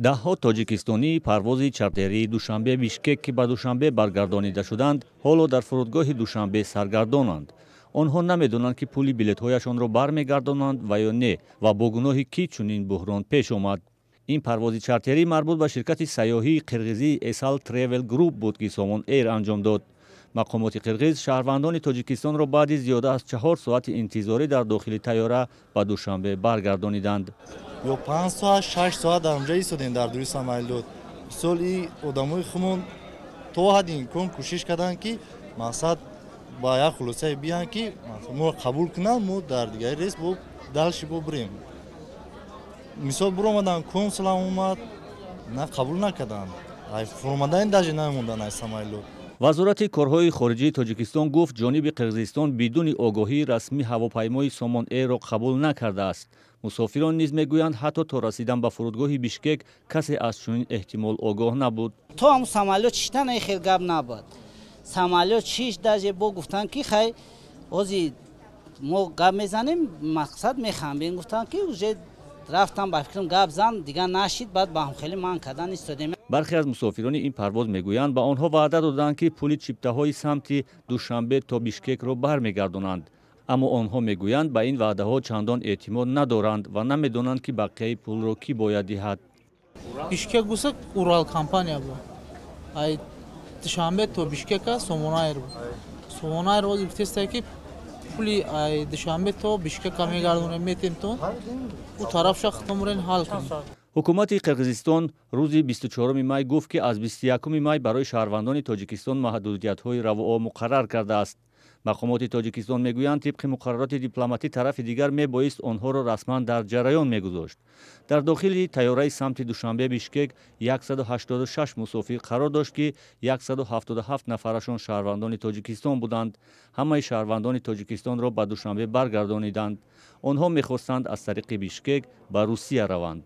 Даҳҳо тоҷикистонӣ парвози чартерии Душанбе Бишкек ки ба Душанбе баргардонида шуданд, ҳоло дар фурудгоҳи Душанбе саргардонанд. онҳо намедонанд ки пули билетҳояшонро бармегардонанд ва ё не ва бо гуноҳи кӣ чунин буҳрон пеш омад. ин парвози чартерӣ марбут ба ширкати сайёҳии қирғизии Esal Travel Group буд ки Somon Air анҷом дод. мақомоти қирғиз шаҳрвандони тоҷикистонро баъди зиёда аз 4 соати интизорӣ дар дохили тайёра ба Душанбе баргардониданд. ё 5 соат 6 соат дар онҷа истодем дар дуи самолёт. мисол и одамои худмон то ҳадди имкон кӯшиш карданд ки мақсад ба як хулосае биёянд ки мо қабул кунанд, мо дар дигари рейс бо далши бо бирем. мисол биромаданд консулам омад, на қабул накарданд. фурмадаи даже намемонданд аз самолёт. вазорати корҳои хориҷии тоҷикистон гуфт ҷониби қирғизистон бидуни огоҳии расмӣ ҳавопаймои Somon Air-ро қабул накардааст. мусофирон низ мегӯянд ҳатто то расидан ба фурудгоҳи Бишкек касе аз чунин эҳтимол огоҳ набуд. то ҳамун самолёт чиштан хел гап набуд. самолёт чиш даже бо гуфтанд ки хай ози мо гап мезанем, мақсад мехамбем, гуфтанд ки уже рафтам ба фикрам гап зан дига нашид, баъд ба ҳамхели ман кардан истодем. бархе аз мусофирони ин парвоз мегӯянд ба онҳо ваъда доданд ки пули чиптаҳои самти Душанбе то Бишкекро бармегардонанд. аммо онҳо мегӯянд ба ин ваъдаҳо чандон эътимод надоранд ва намедонанд ки бақияи пулро кӣ бояд диҳад. Бишкек буса Урал компания бу. Ай Душанбе то Бишкека Somon Air бу. Somon Air ози гуфтеста ки пули ай Душанбе то Бишкека мегардонем метем то у тарафша хатомурен ҳал кунем. ҳукумати қирғизистон рӯзи 24 май гуфт ки аз 21 май барои шаҳрвандони тоҷикистон маҳдудиятҳои равоо муқаррар кардааст. мақомоти тоҷикистон мегӯянд тибқи муқаррароти дипломатӣ тарафи дигар мебоист онҳоро расман дар ҷараён мегузошт. дар дохили тайёраи самти Душанбе Бишкек 186 мусофир қарор дошт ки 177 нафарашон шаҳрвандони тоҷикистон буданд. ҳамаи шаҳрвандони тоҷикистонро ба Душанбе баргардониданд. онҳо мехостанд аз тариқи Бишкек ба Русия раванд.